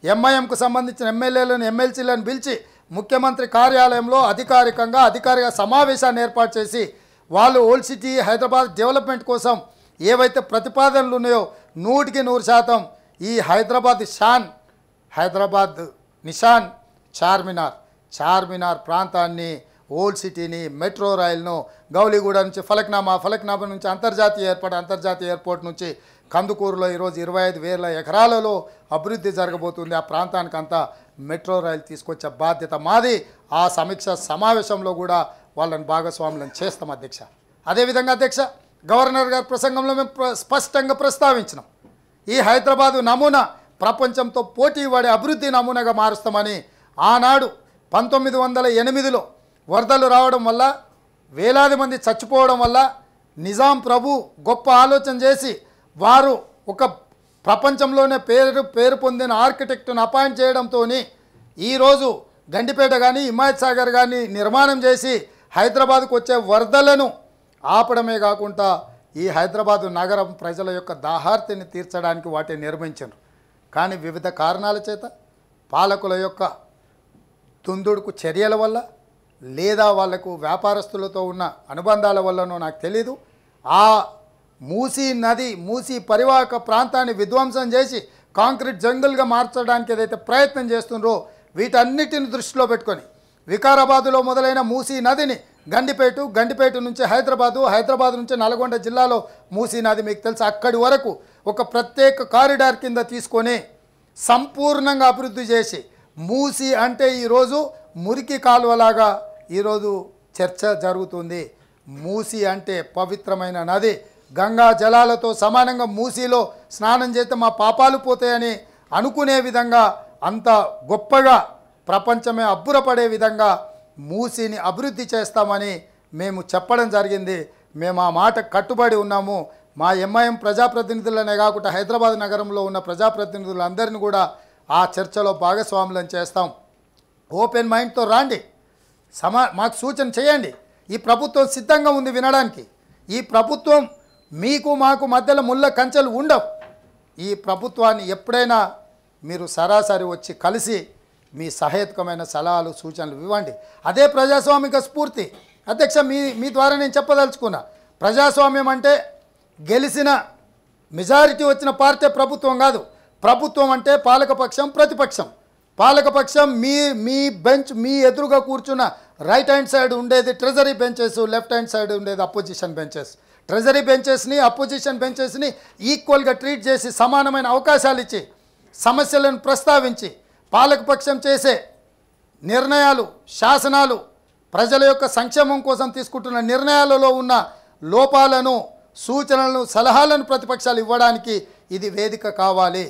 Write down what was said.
ఎంఐఎంకు సంబంధించిన ఎమ్మెల్యేలను ఎమ్మెల్సీలను పిలిచి ముఖ్యమంత్రి కార్యాలయంలో అధికారిక సమావేశాన్ని ఏర్పాటు చేసి వాళ్ళు ఓల్డ్ సిటీ హైదరాబాద్ డెవలప్మెంట్ కోసం ఏవైతే ప్రతిపాదనలు ఉన్నాయో 100% ఈ హైదరాబాద్ నిషాన్ చార్మినార్ ప్రాంతాన్ని ఓల్డ్ సిటీని మెట్రో రైలును గౌలిగూడ నుంచి ఫలక్నామా నుంచి అంతర్జాతీయ ఎయిర్పోర్ట్ నుంచి కందుకూరులో ఈరోజు 25,000 ఎకరాలలో అభివృద్ధి జరగబోతుంది. ఆ ప్రాంతానికి అంతా మెట్రో రైలు తీసుకొచ్చే బాధ్యత మాది. ఆ సమీక్ష సమావేశంలో కూడా వాళ్ళని భాగస్వాములను చేస్తాం అధ్యక్ష. అదేవిధంగా అధ్యక్ష, గవర్నర్ గారి ప్రసంగంలో మేము స్పష్టంగా ప్రస్తావించినాం, ఈ హైదరాబాదు నమూనా ప్రపంచంతో పోటీ పడే అభివృద్ధి నమూనాగా మారుస్తామని. ఆనాడు 1908లో వరదలు రావడం వల్ల వేలాది మంది చచ్చిపోవడం వల్ల నిజాం ప్రభు గొప్ప ఆలోచన చేసి వారు ఒక ప్రపంచంలోనే పేరు పొందిన ఆర్కిటెక్ట్ను అపాయింట్ చేయడంతో ఈరోజు గండిపేట కానీ హిమాయత్ సాగర్ కానీ నిర్మాణం చేసి హైదరాబాద్కు వచ్చే వరదలను ఆపడమే కాకుండా ఈ హైదరాబాదు నగరం ప్రజల యొక్క దాహార్తిని తీర్చడానికి వాటిని నిర్మించారు. కానీ వివిధ కారణాల చేత పాలకుల యొక్క తుందుడుకు చర్యల వల్ల లేదా వాళ్లకు వ్యాపారస్తులతో ఉన్న అనుబంధాల వల్లనో నాకు తెలీదు, ఆ మూసీ పరివాహక ప్రాంతాన్ని విధ్వంసం చేసి కాంక్రీట్ జంగుల్గా మార్చడానికి ఏదైతే ప్రయత్నం చేస్తుండ్రో వీటన్నిటిని దృష్టిలో పెట్టుకొని వికారాబాదులో మొదలైన మూసీ నదిని గండిపేట నుంచి హైదరాబాద్ నుంచి నల్గొండ జిల్లాలో మూసీ నది మీకు తెలుసు, అక్కడి వరకు ఒక ప్రత్యేక కారిడార్ కింద తీసుకొని సంపూర్ణంగా అభివృద్ధి చేసి మూసీ అంటే ఈరోజు మురికి కాలువలాగా ఈరోజు చర్చ జరుగుతుంది. మూసీ అంటే పవిత్రమైన నది, గంగా జలాలతో సమానంగా మూసీలో స్నానం చేస్తే మా పాపాలు పోతాయని అనుకునే విధంగా అంత గొప్పగా ప్రపంచమే అబ్బురపడే విధంగా మూసీని అభివృద్ధి చేస్తామని మేము చెప్పడం జరిగింది. మేము ఆ మాట కట్టుబడి ఉన్నాము. మా ఎంఐఎం ప్రజాప్రతినిధులనే కాకుండా హైదరాబాద్ నగరంలో ఉన్న ప్రజాప్రతినిధులందరినీ కూడా ఆ చర్చలో భాగస్వాములను చేస్తాం. ఓపెన్ మైండ్తో రాండి, మాకు సూచన చేయండి. ఈ ప్రభుత్వం సిద్ధంగా ఉంది వినడానికి. ఈ ప్రభుత్వం మీకు మాకు మధ్యలో ముళ్ళ కంచెలు ఉండవు. ఈ ప్రభుత్వాన్ని ఎప్పుడైనా మీరు సరాసరి వచ్చి కలిసి మీ సహేతుకమైన సలహాలు సూచనలు ఇవ్వండి. అదే ప్రజాస్వామిక స్ఫూర్తి అధ్యక్ష. మీ ద్వారా నేను చెప్పదలుచుకున్నా, ప్రజాస్వామ్యం అంటే గెలిచిన మెజారిటీ వచ్చిన పార్టీ ప్రభుత్వం కాదు. ప్రభుత్వం అంటే పాలకపక్షం ప్రతిపక్షం. పాలకపక్షం మీ బెంచ్, మీ ఎదురుగా కూర్చున్న రైట్ హ్యాండ్ సైడ్ ఉండేది treasury benches, left hand side ఉండేది అపోజిషన్ బెంచెస్. ట్రెజరీ బెంచెస్ని అపోజిషన్ బెంచెస్ని ఈక్వల్గా ట్రీట్ చేసి సమానమైన అవకాశాలు ఇచ్చి సమస్యలను ప్రస్తావించి పాలకపక్షం చేసే నిర్ణయాలు, శాసనాలు, ప్రజల యొక్క సంక్షేమం కోసం తీసుకుంటున్న నిర్ణయాలలో ఉన్న లోపాలను, సూచనలను, సలహాలను ప్రతిపక్షాలు ఇవ్వడానికి ఇది వేదిక కావాలి.